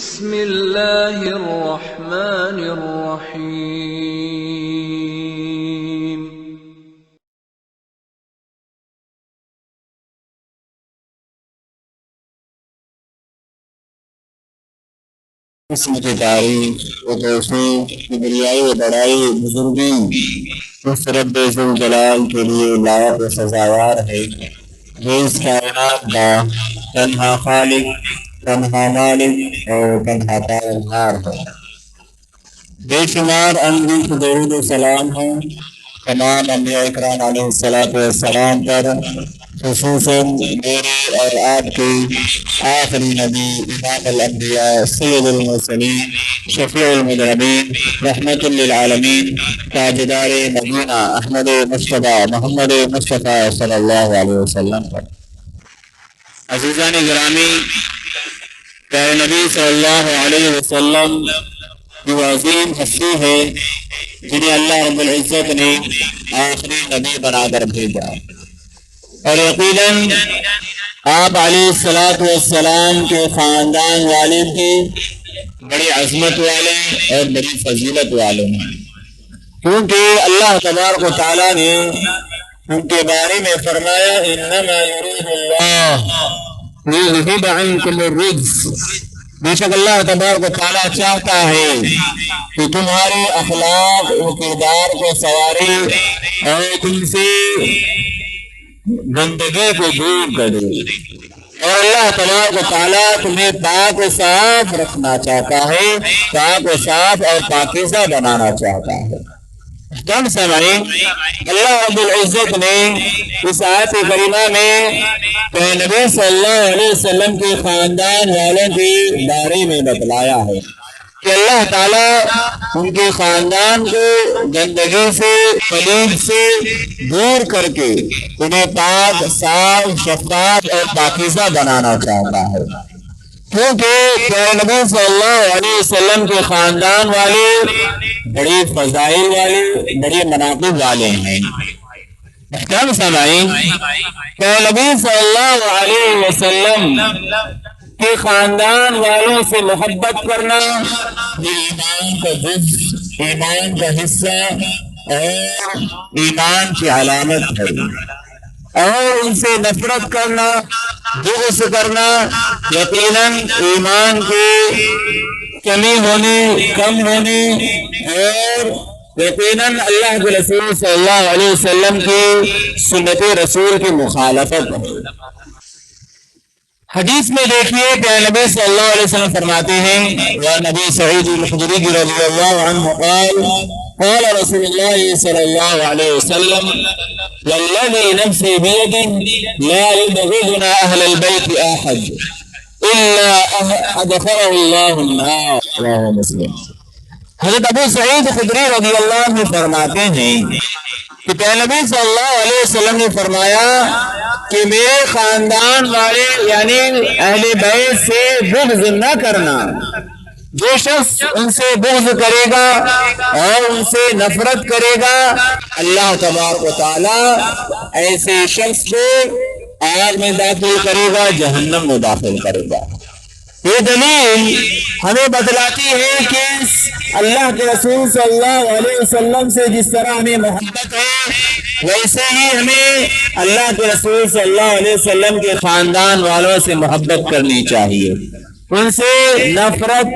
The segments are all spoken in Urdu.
بسم اللہ الرحمن الرحیم اسم کی تعریف و توصیف کبریائی و بڑائی بزرگی اس رب ذوالجلال کے لیے لائق و سزاوار ہے جو اس کائنات کا تنہا خالق، تنہا مالک اور تنہا پالنہار ہے۔ بے شمار انبیاء کو درود و سلام ہوں تمام انبیاء اکرام علیہ السلام پر، خصوصاً میرے اور آپ کے آخری نبی امام الانبیاء سید المرسلین شفیع المذنبین رحمت للعالمین تاجدار مدینہ احمد مصطفیٰ محمد مصطفیٰ صلی اللہ علیہ وسلم پر۔ عزیزان گرامی، پیارے نبی صلی اللہ علیہ وسلم جو عظیم ہستی ہے جنہیں اللہ رب العزت نے آخری نبی بنا کر بھیجا، اور یقیناً آپ علیہ السلام کے خاندان والے بھی بڑی عظمت والے اور بڑی فضیلت والے ہیں، کیونکہ اللہ تبارک و تعالیٰ نے ان کے بارے میں فرمایا انما یرید اللہ لیذہب عنکم الرجس، بے شک اللہ تبارک و تعالیٰ چاہتا ہے کہ تمہارے اخلاق و کردار کو سنوارے اور تم سے گندگی کو دور کرے، اور اللہ تبارک و تعالیٰ تمہیں پاک و صاف رکھنا چاہتا ہے، پاک و صاف اور پاکیزہ بنانا چاہتا ہے۔ جن سامعین، اللہ رب العزت نے اس آیت کریمہ میں نبی صلی اللہ علیہ وسلم کے خاندان والوں کے بارے میں بتلایا ہے کہ اللہ تعالیٰ ان کے خاندان کو گندگی سے، پلید سے دور کر کے انہیں پاک، صاف، شفاف اور پاکیزہ بنانا چاہتا ہے، کیونکہ پیارے نبی صلی اللہ علیہ وسلم کے خاندان والے بڑی فضائل والے، بڑی مناقب والے ہیں۔ محترم سامعین، پیارے نبی صلی اللہ علیہ وسلم کے خاندان والوں سے محبت کرنا یہ ایمان کا جز، ایمان کا حصہ اور ایمان کی علامت ہے، اور ان سے نفرت کرنا، بغض کرنا یقیناً ایمان کی کمی ہونے، کم ہونے اور یقیناً اللہ کے رسول صلی اللہ علیہ وسلم کی سنت رسول کی مخالفت ہے۔ حدیث میں دیکھیے کہ نبی صلی اللہ علیہ وسلم فرماتے ہیں ونبی سعید الخدری رضی اللہ عنہ قال قال رسول اللہ صلی اللہ علیہ وسلم والذی نفسی بیدہ لا یبغضنا اہل البیت احد الا ادخلہ اللہ النار، رواه مسلم۔ حضرت ابو سعید خدری رضی اللہ عنہ فرماتے ہیں کہ نبی صلی اللہ علیہ وسلم نے فرمایا کہ میرے خاندان والے یعنی اہل بیت سے بغض نہ کرنا، جو شخص ان سے بغض کرے گا اور ان سے نفرت کرے گا اللہ تبارک و تعالیٰ ایسے شخص کو آگ میں داخل کرے گا، جہنم میں داخل کرے گا۔ یہ دلیل ہمیں بتلاتی ہے کہ اللہ کے رسول صلی اللہ علیہ وسلم سے جس طرح ہمیں محبت ہے ویسے ہی ہمیں اللہ کے رسول صلی اللہ علیہ وسلم کے خاندان والوں سے محبت کرنی چاہیے، ان سے نفرت،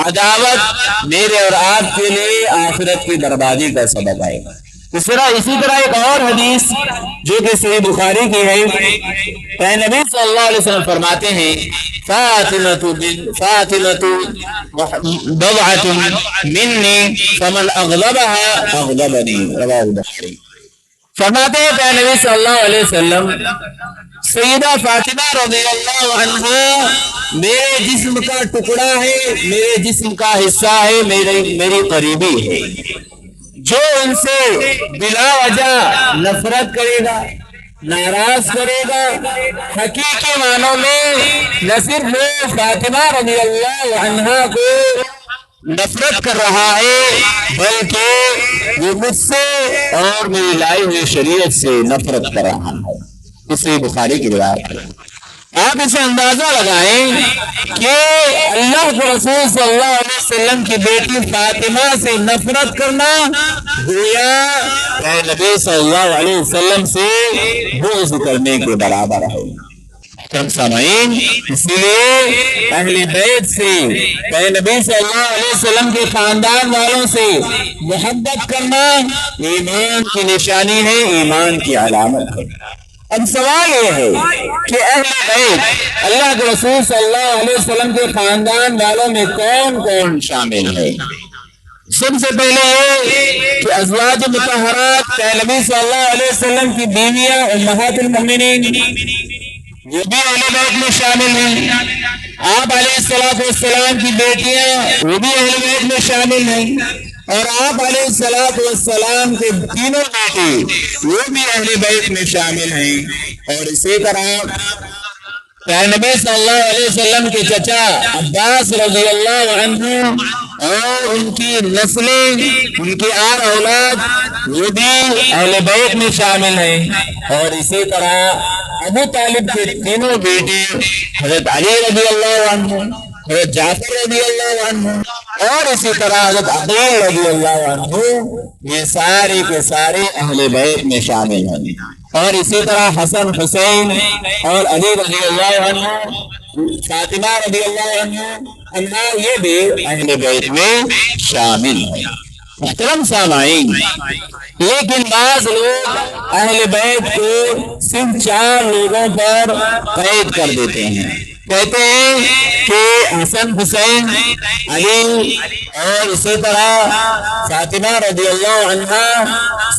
عداوت میرے اور آپ کے لیے آخرت کی بربادی کا سبب ہے۔ اسی طرح ایک اور حدیث جو کہ صحیح بخاری کی ہے، نبی صلی اللہ علیہ وسلم فرماتے ہیں فاطمۃ بضعۃ منی فمن اغضبها اغضبنی، رواه البخاری۔ فرماتے ہیں کہ نبی صلی اللہ علیہ وسلم سیدہ فاطمہ رضی اللہ عنہا میرے جسم کا ٹکڑا ہے، میرے جسم کا حصہ ہے، میری قریبی ہے، جو ان سے بلا وجہ نفرت کرے گا، ناراض کرے گا، حقیقی معنوں میں نہ صرف وہ فاطمہ رضی اللہ عنہا کو نفرت کر رہا ہے بلکہ وہ مجھ سے اور میری لائی ہوئی شریعت سے نفرت کر رہا ہے۔ اس لیے بخاری کی روایت ہے۔ آپ اسے اندازہ لگائیں کہ اللہ کے رسول صلی اللہ علیہ وسلم کی بیٹی فاطمہ سے نفرت کرنا گویا نبی صلی اللہ علیہ وسلم سے بغض کرنے کے برابر ہے۔ سامعین، اسی لیے اہل بیت سے نبی صلی اللہ علیہ وسلم کے خاندان والوں سے محبت کرنا ایمان کی نشانی ہے، ایمان کی علامت ہے۔ اب سوال یہ ہے کہ اہل بیت اللہ کے رسول صلی اللہ علیہ وسلم کے خاندان والوں میں کون کون شامل ہے؟ سب سے پہلے یہ کہ ازواج مطہرات نبی صلی اللہ علیہ وسلم کی بیویاں امہات المومنین وہ بھی اہل بیت میں شامل ہیں۔ آپ علیہ السلام کی بیٹیاں وہ بھی اہل بیت میں شامل ہیں، اور آپ علیہ السلام کے تینوں بیٹے وہ بھی اہل بیت میں شامل ہیں۔ اور اسی طرح نبی صلی اللہ علیہ وسلم کے چچا عباس رضی اللہ عنہ اور ان کی نسلیں، ان کی اولاد وہ بھی اہل بیت میں شامل ہیں۔ اور اسی طرح ابو طالب کے تینوں بیٹے حضرت علی رضی اللہ عنہ، حضرت جعفر رضی اللہ عنہ اور اسی طرح حضرت عقیل رضی اللہ عنہ، یہ سارے کے سارے اہل بیت میں شامل ہیں۔ اور اسی طرح حسن حسین اور علی رضی اللہ عنہ، فاطمہ رضی اللہ عنہ یہ بھی اہل بیت میں شامل ہیں۔ محترم سامعین، لیکن بعض لوگ اہل بیت کو صرف 4 لوگوں پر قید کر دیتے ہیں، کہتے ہیں کہ حسن حسین، علی اور اسی طرح فاطمہ رضی اللہ عنہا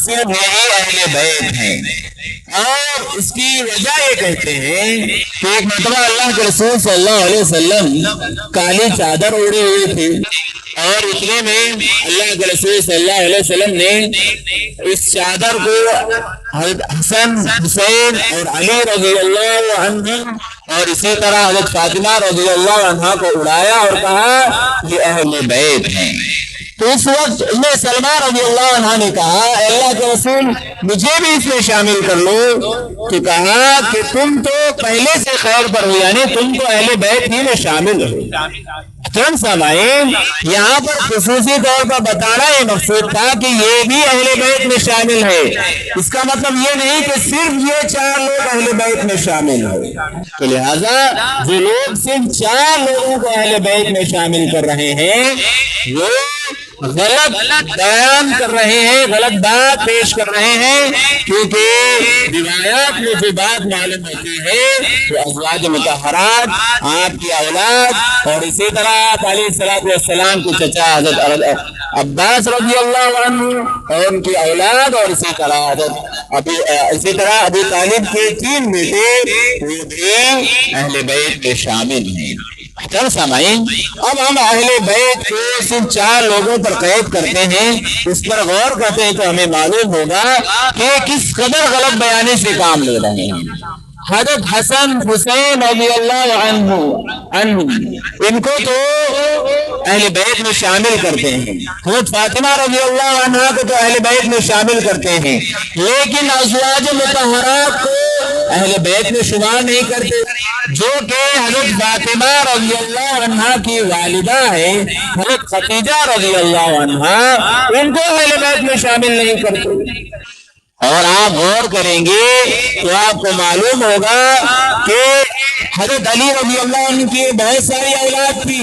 صرف یہی اہل بیت ہیں۔ اور اس کی وجہ یہ کہتے ہیں کہ ایک مرتبہ اللہ کے رسول صلی اللہ علیہ وسلم کالی چادر اوڑے ہوئے تھے، اور اتنے میں اللہ کے رسول صلی اللہ علیہ وسلم نے اس چادر کو حضرت حسن حسین اور علی رضی اللہ عنہ اور اسی طرح حضرت فاطمہ رضی اللہ عنہ کو اڑایا اور کہا یہ اہل بیت ہیں۔ تو اس وقت سلمہ رضی اللہ عنہ نے کہا اے اللہ کے رسول مجھے بھی اس میں شامل کر لو، کہ کہا کہ تم تو پہلے سے خیر پر ہو، یعنی تم تو اہل بیت ہی میں شامل ہو۔ چند سامعین، یہاں پر خصوصی طور پر بتانا یہ مقصود تھا کہ یہ بھی اہل بیت میں شامل ہے۔ اس کا مطلب یہ نہیں کہ صرف یہ 4 لوگ اہل بیت میں شامل ہو۔ تو لہذا جو لوگ صرف 4 لوگوں کو اہل بیت میں شامل کر رہے ہیں وہ غلط بیان کر رہے ہیں، غلط بات پیش کر رہے ہیں، کیونکہ روایات میں جو بات معلوم ہوتی ہے تو ازواج مطہرات، آپ کی اولاد اور اسی طرح آپ علیہ السلام کے چچا حضرت عباس رضی اللہ عنہ اور ان کی اولاد اور اسی طرح ابو طالب کے 3 بیٹے وہ بھی اہل بیت میں شامل ہیں۔ چل سامعین، اب ہم اہل بیت کو صرف 4 لوگوں پر قید کرتے ہیں، اس پر غور کرتے ہیں تو ہمیں معلوم ہوگا کہ کس قدر غلط بیانی سے کام لے رہے ہیں۔ حضرت حسن حسین رضی اللہ عنہ ان کو تو اہل بیت میں شامل کرتے ہیں، حضرت فاطمہ رضی اللہ عنہ کو تو اہل بیت میں شامل کرتے ہیں، لیکن ازواج مطہرات کو اہل بیت میں شمار نہیں کرتے، جو کہ حضرت فاطمہ رضی اللہ عنہ کی والدہ ہے، حضرت خدیجہ رضی اللہ عنہ، ان کو اہل بیت میں شامل نہیں کرتے۔ اور آپ غور کریں گے تو آپ کو معلوم ہوگا کہ حضرت علی رضی اللہ عنہ کی بہت ساری اولاد تھی،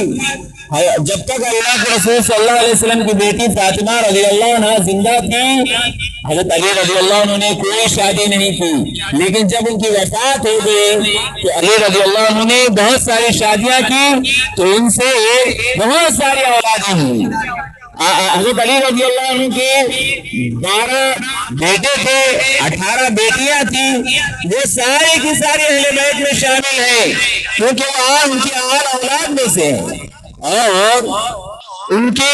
جب تک اللہ کے رسول صلی اللہ علیہ وسلم کی بیٹی فاطمہ رضی اللہ عنہ زندہ تھی حضرت علی رضی اللہ عنہ نے کوئی شادی نہیں کی، لیکن جب ان کی وفات ہو گئی تو علی رضی اللہ عنہ نے بہت ساری شادیاں کی، تو ان سے بہت ساری اولادیں ہوئی۔ حضرت علی رضی اللہ عنہ کے 12 بیٹے تھے، 18 بیٹیاں تھیں، وہ ساری کی ساری اہل بیت میں شامل ہیں، کیونکہ وہ ان کی اولاد میں سے ہیں، اور ان کے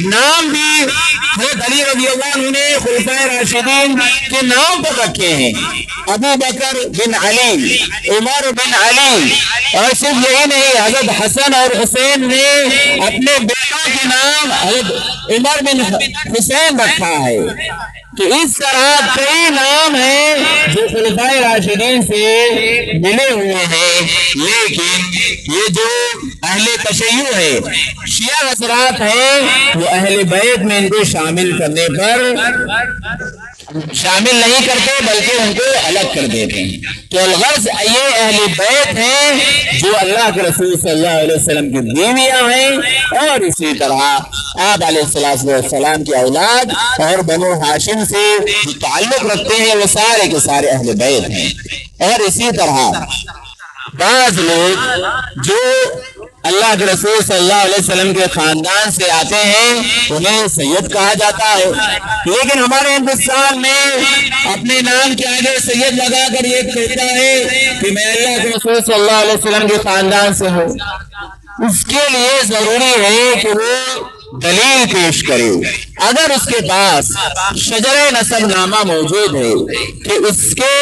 نام بھی حضرت علی رضی اللہ عنہ نے خلفائے راشدین کے نام پر رکھے ہیں، ابو بکر بن علی، عمر بن علی، اور صرف یہی نہیں، حضرت حسن اور حسین نے اپنے بیٹوں کے نام حضرت عمر بن حسین رکھا ہے۔ تو اس طرح کئی نام ہیں جو خلفائے راشدین سے ملے ہوئے ہیں، لیکن یہ جو اہل تشیع ہے، شیعہ حضرات ہیں، وہ اہل بیت میں ان کو شامل کرنے پر شامل نہیں کرتے بلکہ ان کو الگ کر دیتے ہیں۔ تو الغرض یہ اہل بیت ہیں جو اللہ کے رسول صلی اللہ علیہ وسلم کی بیویاں ہیں، اور اسی طرح آپ علیہ السلام کی اولاد اور بنو ہاشم سے جو تعلق رکھتے ہیں وہ سارے کے سارے اہل بیت ہیں۔ اور اسی طرح بعض لوگ جو اللہ کے رسول صلی اللہ علیہ وسلم کے خاندان سے آتے ہیں انہیں سید کہا جاتا ہے، لیکن ہمارے ہندوستان میں اپنے نام کے آگے سید لگا کر یہ کہتا ہے کہ میں اللہ کے رسول صلی اللہ علیہ وسلم کے خاندان سے ہوں۔ اس کے لیے ضروری ہے کہ وہ دلیل پیش کرے۔ اگر اس کے پاس شجر نسب نامہ موجود ہے کہ اس کے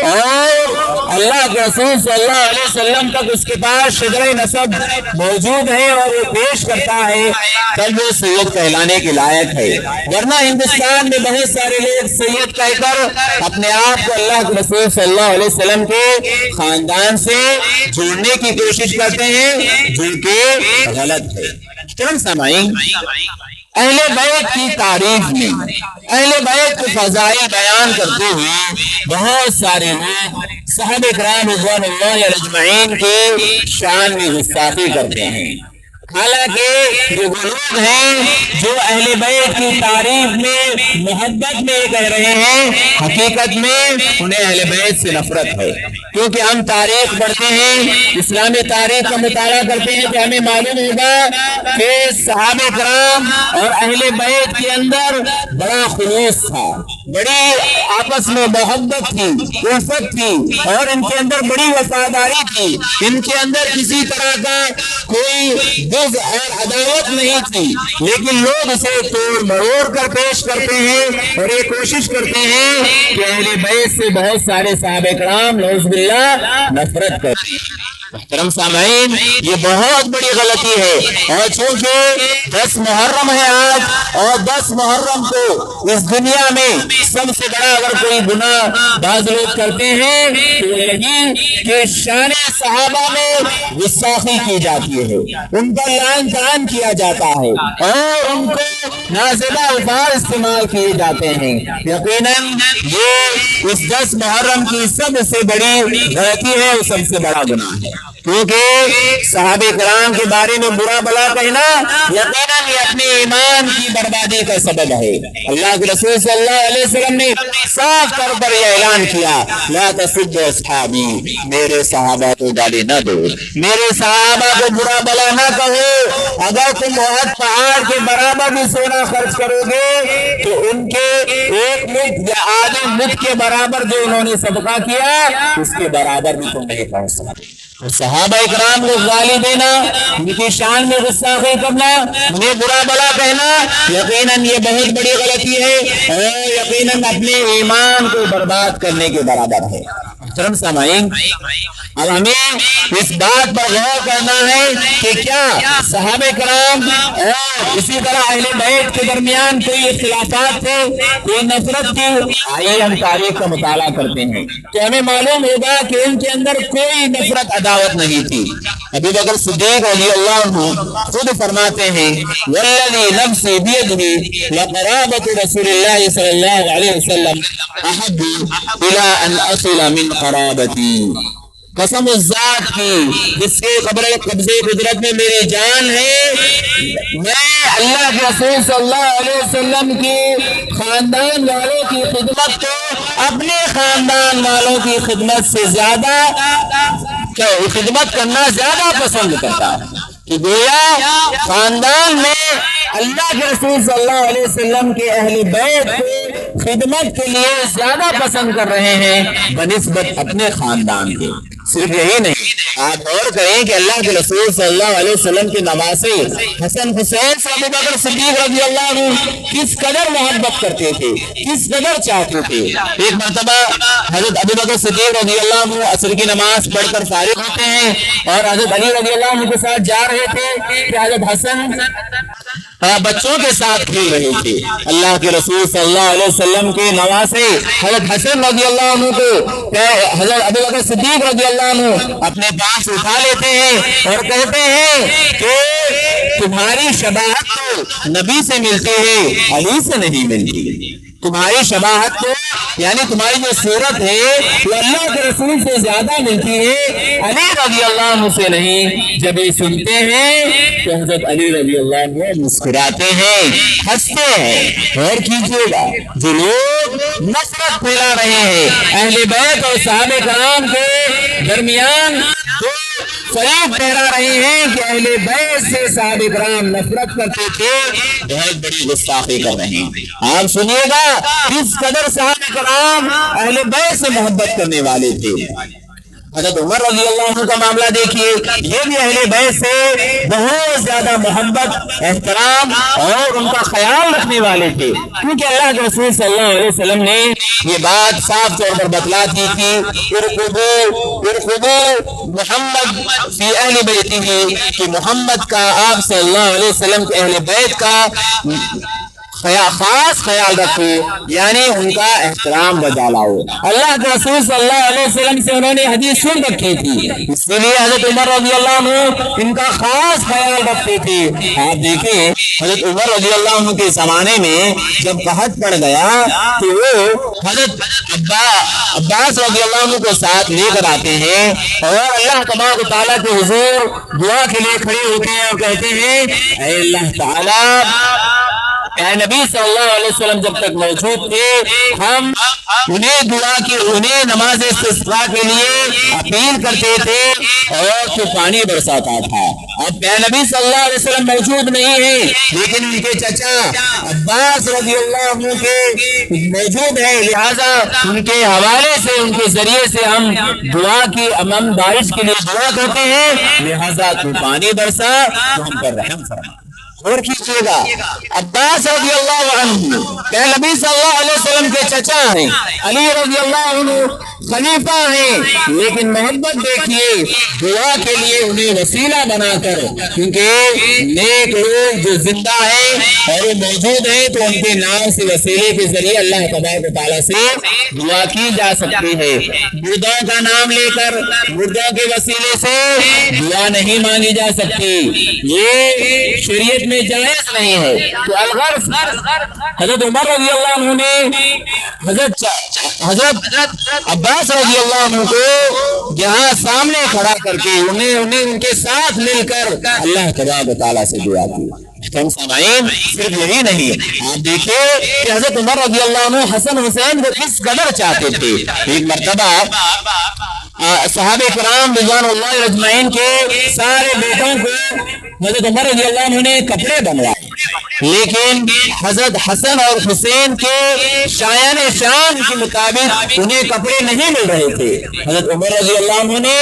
اور اللہ کے رسول صلی اللہ علیہ وسلم تک اس کے پاس شجر نسب موجود ہے اور وہ پیش کرتا ہے، تب وہ سید کہلانے کے لائق ہے۔ ورنہ ہندوستان میں بہت سارے لوگ سید کہہ کر اپنے آپ کو اللہ کے رسول صلی اللہ علیہ وسلم کے خاندان سے جوڑنے کی کوشش کرتے ہیں، جو کہ غلط ہے۔ محترم سامعین، اہل بیت کی تعریف میں اہل بیت کے فضائل بیان کرتے ہوئے بہت سارے لوگ صحابہ کرام رضوان اللہ علیہ اجمعین کے شان میں گستاخی کرتے ہیں، حالانکہ جو وہ لوگ ہیں جو اہل بیت کی تعریف میں محبت میں کہہ رہے ہیں، حقیقت میں انہیں اہل بیت سے نفرت ہے۔ کیونکہ ہم تاریخ پڑھتے ہیں، اسلامی تاریخ کا مطالعہ کرتے ہیں، کہ ہمیں معلوم ہوگا کہ صحابہ کرام اور اہل بیت کے اندر بڑا خلوص تھا، بڑی آپس میں محبت تھی، الفت تھی، اور ان کے اندر بڑی وفاداری تھی۔ ان کے اندر کسی طرح کا کوئی بغض اور عداوت نہیں تھی، لیکن لوگ اسے توڑ مروڑ کر پیش کرتے ہیں اور یہ کوشش کرتے ہیں کہ اہل بیت سے بہت سارے صحابہ کرام نعوذ باللہ نفرت کرتے ہیں۔ محترم سامعین، یہ بہت بڑی غلطی ہے، اور چونکہ 10 محرم ہے آج، اور 10 محرم کو اس دنیا میں سب سے بڑا اگر کوئی گناہ بعض لوگ کرتے ہیں تو یہی کہ شان صحابہ میں گستاخی کی جاتی ہے، ان پر لعن طعن کیا جاتا ہے، اور ان کو نازیبہ الفاظ استعمال کیے جاتے ہیں۔ یقیناً یہ اس 10 محرم کی سب سے بڑی غلطی ہے اور سب سے بڑا گناہ ہے، کیونکہ صحابہ کرام کے بارے میں برا بلا کہنا یقیناً یہ اپنے ایمان کی بربادی کا سبب ہے۔ اللہ کے رسول صلی اللہ علیہ وسلم نے صاف طور پر یہ اعلان کیا، لا تسبوا اصحابی، میرے صحابہ کو گالی نہ دو، میرے صحابہ کو برا بلا نہ کہو۔ اگر تم احد پہاڑ کے برابر بھی سونا خرچ کرو گے تو ان کے 1 مٹھ یا آدھے مٹھ کے برابر جو انہوں نے صدقہ کیا اس کے برابر بھی تم نہیں پہنچ سکتے۔ صحابہ اکرام کو گالی دینا، ان کی شان میں گستاخی کرنا، انہیں برا بلا کہنا یقیناً یہ بہت بڑی غلطی ہے، اور یقیناً اپنے ایمان کو برباد کرنے کے برابر ہے۔ محترم سامعین، اب ہمیں اس بات پر غور کرنا ہے کہ کیا صحابہ کرام اور اسی طرح اہل بیت کے درمیان کوئی اختلافات تھے، کوئی نفرت تھی؟ آئیے ہم تاریخ کا مطالعہ کرتے ہیں تو ہمیں معلوم ہوگا کہ ان کے اندر کوئی نفرت عداوت نہیں تھی۔ ابو بکر صدیق رضی اللہ عنہ خود فرماتے ہیں، والذی نفسی بیدہ لقرابۃ رسول اللہ صلی اللہ علیہ وسلم احب الی ان اصل من قرابتی، قسم اس ذات کی جس کے قبضے قدرت میں میری جان ہے، میں اللہ کے رسول صلی اللہ علیہ وسلم کی خاندان والوں کی خدمت کو اپنے خاندان والوں کی خدمت سے زیادہ خدمت کرنا زیادہ پسند کرتا ہوں، کہ گویا خاندان میں اللہ کے رسول صلی اللہ علیہ وسلم کے اہل بیت کو خدمت کے لیے زیادہ پسند کر رہے ہیں بنسبت اپنے خاندان کے۔ صرف یہی نہیں، آپ غور کریں کہ اللہ کے رسول صلی اللہ علیہ وسلم کے نواسے حسن حسین سے ابو بکر صدیق رضی اللہ عنہ کس قدر محبت کرتے تھے، کس قدر چاہتے تھے۔ ایک مرتبہ حضرت ابو بکر صدیق رضی اللہ عنہ عصر کی نماز پڑھ کر فارغ ہوتے ہیں اور حضرت علی رضی اللہ عنہ کے ساتھ جا رہے تھے کہ حضرت بچوں کے ساتھ کھیل رہے تھے۔ اللہ کے رسول صلی اللہ علیہ وسلم کے نواسے حضرت حسن رضی اللہ عنہ کو حضرت ابوبکر صدیق رضی اللہ عنہ اپنے پاس اٹھا لیتے ہیں اور کہتے ہیں کہ تمہاری شباہت تو نبی سے ملتی ہے، علی سے نہیں ملتی۔ تمہاری شباہت تو یعنی تمہاری جو صورت ہے وہ اللہ کے رسول سے زیادہ ملتی ہے، علی رضی اللہ عنہ سے نہیں۔ جب یہ سنتے ہیں تو حضرت علی رضی اللہ عنہ مسکراتے ہیں، ہنستے ہیں۔ غور کیجیے گا، جو لوگ نفرت پھیلا رہے ہیں اہل بیت اور صحابہ کرام کے درمیان، تو فریب پھیلا رہے ہیں کہ اہل بیت سے صحابہ کرام نفرت کرتے تھے، بہت بڑی گستاخی کر رہے ہیں۔ آپ سنیے گا کس قدر صحابہ کرام اہل بیت سے محبت کرنے والے تھے۔ حضرت عمر رضی اللہ عنہ کا معاملہ دیکھیے، یہ بھی اہل بیت سے بہت زیادہ محبت، احترام اور ان کا خیال رکھنے والے تھے، کیونکہ اللہ کے رسول صلی اللہ علیہ وسلم نے یہ بات صاف طور پر بتلا دی تھی، ارقبوا محمد فی اہل بیتہ، کہ محمد کا، آپ صلی اللہ علیہ وسلم کے اہل بیت کا خاص خیال رکھو، یعنی ان کا احترام بجا لاؤ۔ اللہ کے رسول صلی اللہ علیہ وسلم سے انہوں نے حدیث سن رکھی تھی، اس لیے حضرت عمر رضی اللہ عنہ ان کا خاص خیال رکھتے تھے۔ آپ دیکھیں حضرت عمر رضی اللہ عنہ کے زمانے میں جب قحط پڑ گیا تو وہ حضرت عباس رضی اللہ عنہ کو ساتھ لے کر آتے ہیں اور اللہ تبارک و تعالیٰ کے حضور دعا کے لیے کھڑے ہوتے ہیں اور کہتے ہیں، اے اللہ تعالیٰ، اے نبی صلی اللہ علیہ وسلم جب تک موجود تھے ہم انہیں نماز استسقاء کے لیے اپیل کرتے تھے اور تو پانی برساتا تھا۔ اب اے نبی صلی اللہ علیہ وسلم موجود نہیں ہیں، لیکن ان کے چچا عباس رضی اللہ عنہ کے موجود ہیں، لہذا ان کے حوالے سے، ان کے ذریعے سے ہم بارش کے لیے دعا کرتے ہیں، لہذا تو پانی برسا تو ہم پر رحم فرما۔ اور کیجیے گا، عباس رضی اللہ عنہ کہ نبی صلی اللہ علیہ وسلم کے چچا ہیں، علی رضی اللہ عنہ خلیفہ ہیں، لیکن محبت دیکھیے، دعا کے لیے انہیں وسیلہ بنا کر، کیونکہ نیک لوگ جو زندہ ہیں اور وہ موجود ہیں تو ان کے نام سے، وسیلے کے ذریعے اللہ تبارک و تعالیٰ سے دعا کی جا سکتی ہے۔ مردوں کا نام لے کر، مردوں کے وسیلے سے دعا نہیں مانگی جا سکتی، یہ شریعت میں جائز نہیں ہے۔ تو الغرض حضرت عمر رضی اللہ عنہ نے حضرت عباس رضی اللہ عنہ کو یہاں سامنے کھڑا کر کے انہیں ان کے ساتھ مل کر اللہ تبارک و تعالیٰ سے دعا کی۔ سامعین، صرف یہی نہیں، آپ دیکھیں کہ حضرت عمر رضی اللہ عنہ حسن حسین کو کس قدر چاہتے تھے۔ ایک مرتبہ صحابہ کرام رضوان اللہ اجمعین کے سارے بیٹوں کو حضرت عمر رضی اللہ عنہ نے کپڑے بنوائے، لیکن حضرت حسن اور حسین کے شایان شان کے مطابق انہیں کپڑے نہیں مل رہے تھے۔ حضرت عمر رضی اللہ عنہ نے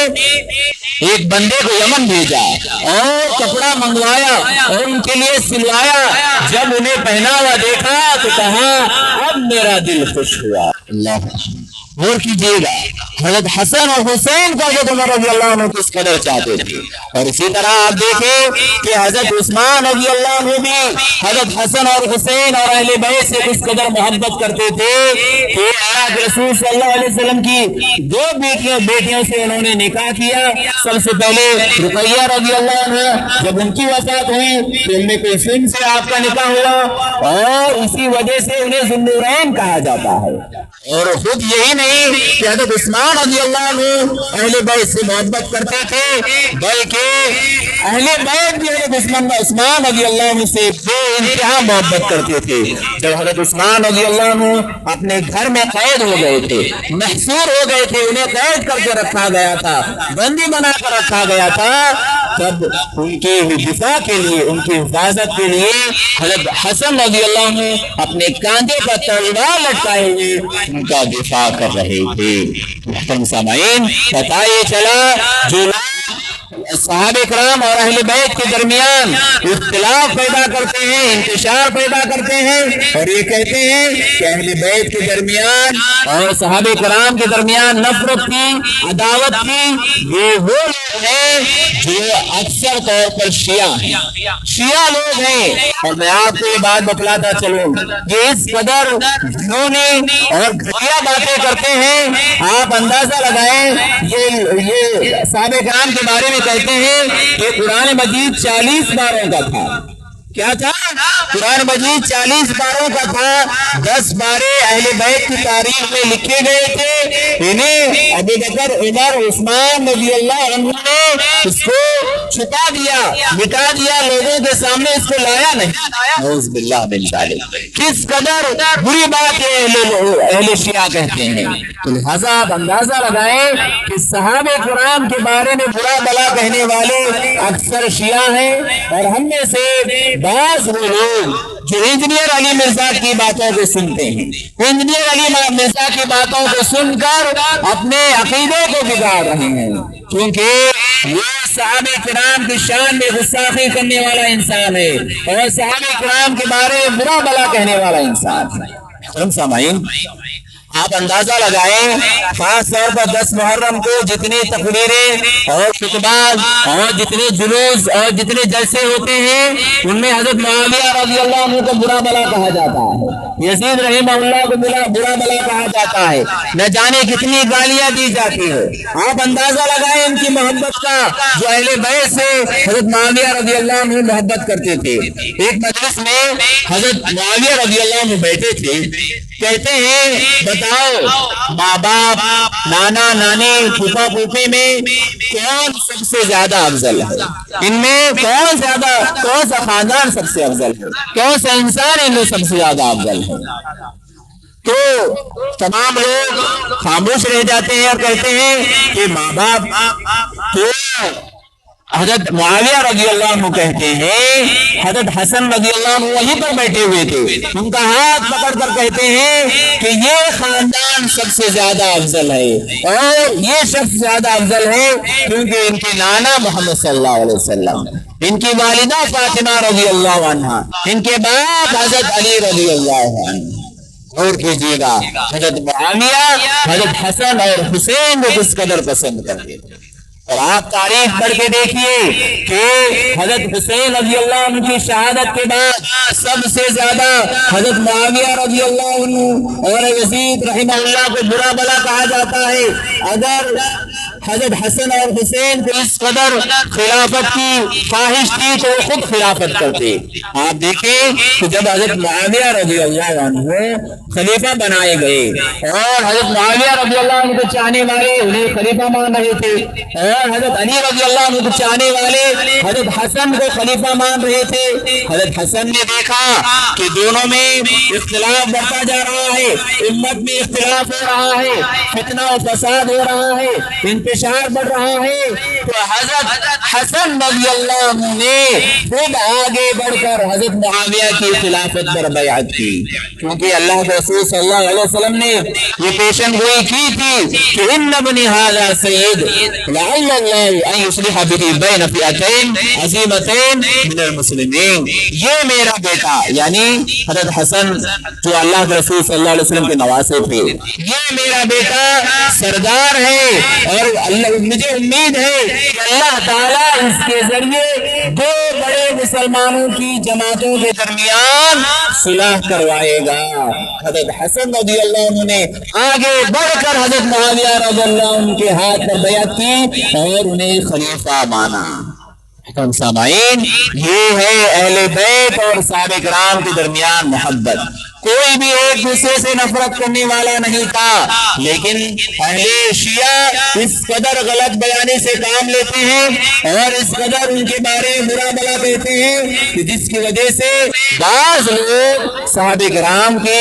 ایک بندے کو یمن بھیجا اور کپڑا منگوایا اور ان کے لیے سلوایا۔ جب انہیں پہنا ہوا دیکھا تو کہا، اب میرا دل خوش ہوا۔ اللہ غور کیجیے گا، حضرت حسن اور حسین کو حضرت عمر رضی اللہ عنہ کس قدر چاہتے تھے۔ اور اسی طرح آپ دیکھیں کہ حضرت عثمان رضی اللہ عنہ بھی حضرت حسن اور حسین اور اہل بیت سے کس قدر محبت کرتے تھے کہ اللہ کے رسول صلی اللہ علیہ وسلم کی دو بیٹیوں سے انہوں نے نکاح کیا۔ سب سے پہلے رقیہ رضی اللہ عنہ، جب ان کی وفات ہوئی تو ام کلثوم سے آپ کا نکاح ہوا اور اسی وجہ سے انہیں ذو النورین کہا جاتا ہے۔ اور خود یہی نہیں کہ حضرت عثمان رضی اللہ عنہ اہل بیت سے محبت کرتے تھے، بلکہ اہل بیت بھی حضرت عثمان رضی اللہ عنہ سے بے انتہا محبت کرتے تھے۔ جب حضرت عثمان رضی اللہ عنہ اپنے گھر میں قید ہو گئے تھے، محصور ہو گئے تھے، انہیں قید کر کے رکھا گیا تھا، بندی بنا کر رکھا گیا تھا، تب ان کے دفاع کے لیے، ان کی حفاظت کے لیے حضرت حسن رضی اللہ عنہ اپنے کاندھے پر تلوار لٹکائے ہوئے ان کا دفاع کر رہے تھے۔ محترم سامعین، پتہ یہ چلا جو صحابہ کرام اور اہل بیت کے درمیان اختلاف پیدا کرتے ہیں، انتشار پیدا کرتے ہیں، اور یہ کہتے ہیں کہ اہل بیت کے درمیان اور صحابہ کرام کے درمیان نفرت کی، عداوت کی، یہ وہ لوگ ہیں جو اکثر طور پر شیعہ ہیں، شیعہ لوگ ہیں۔ اور میں آپ کو یہ بات بتلاتا چلوں کہ اس قدر گھنونے اور گھٹیا باتیں کرتے ہیں، آپ اندازہ لگائیں۔ یہ صحابہ کرام کے بارے میں کہتے ہیں کہ قرآن مجید 40 پاروں کا تھا۔ کیا تھا؟ قرآن مجید 40 پاروں کا تھا۔ 10 پارے اہل بیت کی تاریخ میں لکھے گئے تھے، انہیں ابو بکر، عمر، عثمان رضی اللہ عنہ نے اس کو چھپا دیا، مٹا دیا، لوگوں کے سامنے اس کو لایا نہیں۔ نعوذ باللہ من ذالک۔ کس قدر بری بات اہل شیعہ کہتے ہیں۔ تو لہذا آپ اندازہ لگائیں کہ صحابہ کرام کے بارے میں برا بلا کہنے والے اکثر شیعہ ہیں، اور ہم میں سے بعض وہ لوگ جو انجینئر علی مرزا کی باتوں کو سنتے ہیں، انجینئر علی مرزا کی باتوں کو سن کر اپنے عقیدے کو بگاڑ رہے ہیں، کیونکہ وہ صحابہ کرام کی شان میں گستاخی کرنے والا انسان ہے اور صحابہ کرام کے بارے میں برا بلا کہنے والا انسان ہے۔ سامعین، آپ اندازہ لگائیں، خاص طور پر 10 محرم کو جتنی تقریریں اور خطبات اور جتنے جلوس اور جتنے جلسے ہوتے ہیں، ان میں حضرت معاویہ رضی اللہ عنہ کو برا بلا کہا جاتا ہے، یزید رحمہ اللہ کو برا بلا کہا جاتا ہے، نہ جانے کتنی گالیاں دی جاتی ہے۔ آپ اندازہ لگائیں ان کی محبت کا، جو اہل بیت سے حضرت معاویہ رضی اللہ عنہ محبت کرتے تھے۔ ایک مجلس میں حضرت معاویہ رضی اللہ عنہ بیٹھے تھے، کہتے ہیں بتاؤ ماں باپ، نانا نانی، پھوپھا پھوپھی میں کون سب سے زیادہ افضل ہے؟ ان میں کون سا خاندان سب سے افضل ہے؟ کون سا انسان ان میں سب سے زیادہ افضل ہے؟ تو تمام لوگ خاموش رہ جاتے ہیں اور کہتے ہیں کہ ماں باپ۔ تو حضرت معاویہ رضی اللہ عنہ کہتے ہیں، حضرت حسن رضی اللہ عنہ وہیں پر بیٹھے ہوئے تھے، ان کا ہاتھ پکڑ کر کہتے ہیں کہ یہ خاندان سب سے زیادہ افضل ہے، اور یہ شخص زیادہ افضل ہے کیونکہ ان کے نانا محمد صلی اللہ علیہ وسلم، ان کی والدہ فاطمہ رضی اللہ عنہ، ان کے باپ حضرت علی رضی اللہ عنہ۔ اور کیجیے گا حضرت معاویہ حضرت حسن اور حسین کو کس قدر پسند کرتے تھے۔ اور آپ تاریخ پڑھ کے دیکھیے کہ حضرت حسین رضی اللہ عنہ کی شہادت کے بعد سب سے زیادہ حضرت معاویہ رضی اللہ عنہ اور یزید رحمہ اللہ کو برا بلا کہا جاتا ہے۔ اگر حضرت حسن اور حسین کو اس قدر خلافت کی خواہش تھی تو وہ خود خلافت کرتے۔ آپ دیکھیں کہ جب حضرت معاویہ رضی اللہ عنہ خلیفہ بنائے گئے اور حضرت معاویہ رضی اللہ عنہ کو چاہنے والے انہیں خلیفہ مان رہے تھے، اور حضرت علی رضی اللہ عنہ کو چاہنے والے حضرت حسن کو خلیفہ مان رہے تھے، حضرت حسن نے دیکھا کہ دونوں میں اختلاف بڑھتا جا رہا ہے، امت میں اختلاف ہو رہا ہے، فتنہ و فساد ہو رہا ہے، انتشار بڑھ رہا ہے، تو حضرت حسن رضی اللہ عنہ نے خود آگے بڑھ کر حضرت معاویہ کی خلافت پر بیعت کی، کیونکہ اللہ کے رسول صلی اللہ علیہ وسلم نے یہ پیشن گوئی کی تھی کہ ان ابنی ھذا سید لعل اللہ ان یصلح به بین فئتین عظیمتین من المسلمین، یہ میرا بیٹا یعنی حضرت حسن جو اللہ کے رسول صلی اللہ علیہ وسلم کے نواسے تھے، یہ میرا بیٹا سردار ہے، اور مجھے امید ہے کہ اللہ تعالیٰ اس کے ذریعے دو بڑے مسلمانوں کی جماعتوں کے درمیان صلح کروائے گا۔ حضرت حسن رضی اللہ عنہ نے آگے بڑھ کر حضرت معاویہ رضی اللہ عنہ کے ہاتھ پر بیعت کی اور انہیں خلیفہ مانا۔ سامعین، یہ ہے اہل بیت اور صحابہ کرام کے درمیان محبت۔ کوئی بھی ایک دوسرے سے نفرت کرنے والا نہیں تھا، لیکن اہل شیعہ اس قدر غلط بیانی سے کام لیتے ہیں اور اس قدر ان کے بارے میں برا بلا کہتے ہیں کہ جس کی وجہ سے بعض لوگ صحابہ کرام کے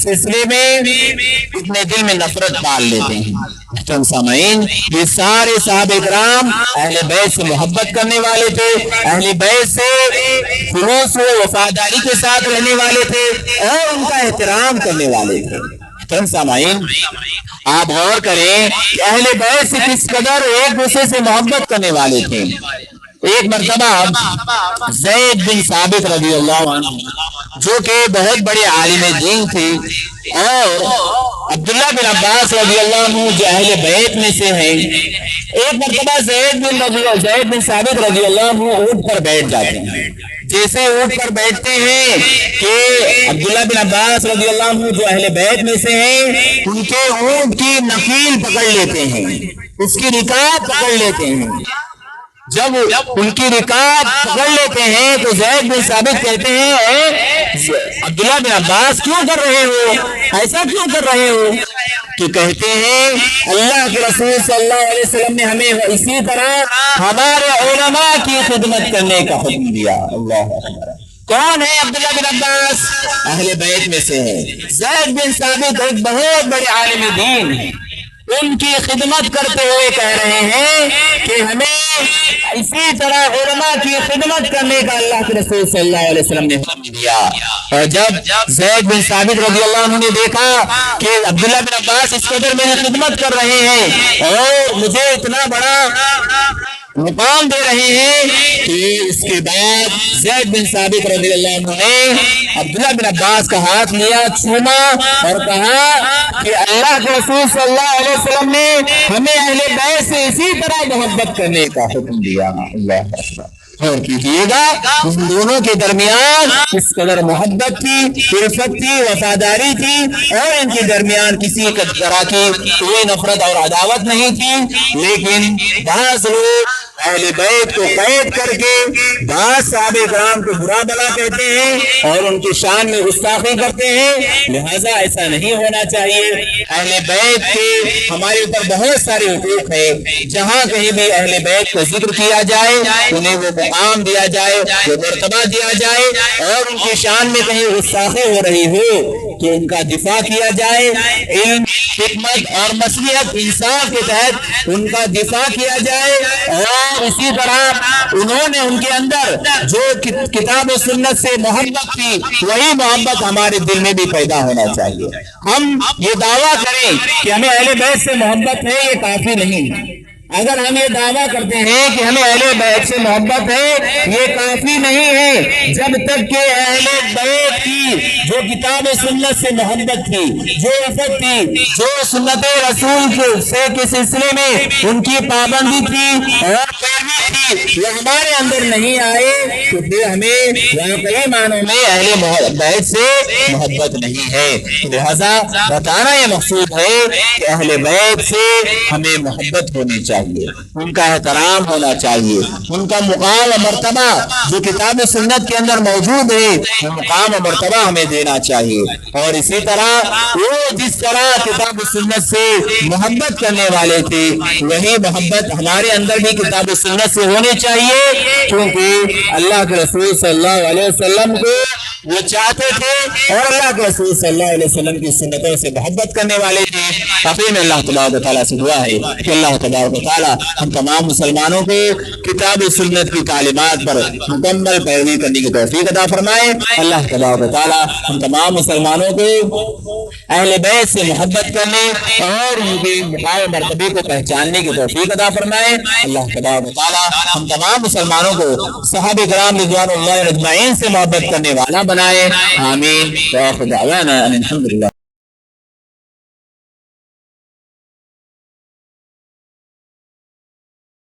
سلسلے میں اپنے دل میں نفرت پال لیتے ہیں۔ سامعین، یہ سارے صحابہ کرام اہل بیت سے محبت کرنے والے تھے، اہل بیت سے خلوص و وفاداری کے ساتھ رہنے والے تھے اور ان کا احترام کرنے والے تھے۔ محترم سامعین، آپ غور کریں کہ اہل بیت سے کس قدر ایک دوسرے سے محبت کرنے والے تھے۔ ایک مرتبہ زید بن ثابت رضی اللہ عنہ جو کہ بہت بڑے عالم دین تھے، اور عبداللہ بن عباس رضی اللہ عنہ جو اہل بیت میں سے ہیں، ایک مرتبہ زید بن ثابت رضی اللہ عنہ اونٹ پر بیٹھ جاتے ہیں۔ جیسے اونٹ پر بیٹھتے ہیں کہ عبداللہ بن عباس رضی اللہ عنہ جو اہل بیت میں سے ہیں، ان کے اونٹ کی نخیل پکڑ لیتے ہیں، اس کی رکاب پکڑ لیتے ہیں۔ جب ان کی رکاب پکڑ لیتے ہیں تو زید بن ثابت کہتے ہیں عبداللہ بن عباس کیوں کر رہے ہو، ایسا کیوں کر رہے ہو؟ کہ کہتے ہیں اللہ کے رسول صلی اللہ علیہ وسلم نے ہمیں اسی طرح ہمارے علماء کی خدمت کرنے کا حکم دیا۔ اللہ اکبر۔ کون ہے عبداللہ بن عباس؟ اہل بیت میں سے ہے۔ زید بن ثابت ایک بہت بڑے عالم دین ہیں، ان کی خدمت کرتے ہوئے کہہ رہے ہیں کہ ہمیں اسی طرح علماء کی خدمت کرنے کا اللہ کے رسول صلی اللہ علیہ وسلم نے حکم دیا۔ اور جب زید بن ثابت رضی اللہ عنہ نے دیکھا کہ عبداللہ بن عباس اس قدر میری خدمت کر رہے ہیں اور مجھے اتنا بڑا مقام دے رہے ہیں، کہ اس کے بعد زید بن ثابت رضی اللہ عنہ نے عبداللہ بن عباس کا ہاتھ لیا، چھوما اور کہا کہ اللہ کے رسول صلی اللہ علیہ وسلم نے ہمیں اہل بیت سے اسی طرح محبت کرنے کا حکم دیا۔ اللہ اکبر۔ اور کیجیے گا ان دونوں کے درمیان اس قدر محبت تھی، الفت تھی، وفاداری تھی، اور ان کے درمیان کسی طرح کی کوئی نفرت اور عداوت نہیں تھی۔ لیکن بعض لوگ اہل بیت کو قید کر کے بعض صحابہ کرام کو برا بلا کہتے ہیں اور ان کی شان میں گستاخی کرتے ہیں، لہذا ایسا نہیں ہونا چاہیے۔ اہل بیت کے ہمارے اوپر بہت سارے حقوق ہیں، جہاں کہیں بھی اہل بیت کا ذکر کیا جائے انہیں وہ مقام دیا جائے، وہ مرتبہ دیا جائے، اور ان کی شان میں کہیں گستاخی ہو رہی ہو تو ان کا دفاع کیا جائے، علم، حکمت اور مصلحت انصاف کے تحت ان کا دفاع کیا جائے۔ اور اسی طرح انہوں نے ان کے اندر جو کتاب و سنت سے محبت تھی وہی محبت ہمارے دل میں بھی پیدا ہونا چاہیے۔ ہم یہ دعویٰ کریں کہ ہمیں اہل بیت سے محبت ہے، یہ کافی نہیں ہے۔ اگر ہم یہ دعویٰ کرتے ہیں کہ ہمیں اہل بیت سے محبت ہے، یہ کافی نہیں ہے جب تک کہ اہل بیت کی جو کتاب سنت سے محبت تھی، جو عفت تھی، جو سنت رسول سے کے سلسلے میں ان کی پابندی تھی اور پیروی تھی، وہ ہمارے اندر نہیں آئے تو پھر ہمیں واقعی معنوں میں اہل بیت سے محبت نہیں ہے۔ لہذا بتانا یہ مقصود ہے کہ اہل بیت سے ہمیں محبت ہونی چاہیے، ان کا احترام ہونا چاہیے، ان کا مقام و مرتبہ جو کتاب سنت کے اندر موجود ہے وہ مقام و مرتبہ ہمیں دینا چاہیے۔ اور اسی طرح وہ جس طرح کتاب سنت سے محبت کرنے والے تھے وہی محبت ہمارے اندر بھی کتاب سنت سے ہونی چاہیے، کیونکہ اللہ کے رسول صلی اللہ علیہ وسلم کو وہ چاہتے تھے اور اللہ کے رسول صلی اللہ علیہ وسلم کی سنتوں سے محبت کرنے والے تھے۔ کافی میں اللہ تبارک و تعالیٰ سے دعا ہے کہ اللہ تبارک و تعالیٰ ہم تمام مسلمانوں کو کتاب سنت کی تعلیمات پر مکمل پیروی کرنے کی توفیق عطا فرمائے۔ اللہ تبارک و تعالیٰ ہم تمام مسلمانوں کو اہل بیت سے محبت کرنے اور ان کے مقام مرتبے کو پہچاننے کی توفیق عطا فرمائے۔ اللہ تبارک و تعالیٰ ہم تمام مسلمانوں کو صحابہ کرام رضوان اللہ اجمعین سے محبت کرنے والا بنائے۔ آمین۔ وآخر دعوانا ان الحمد للہ۔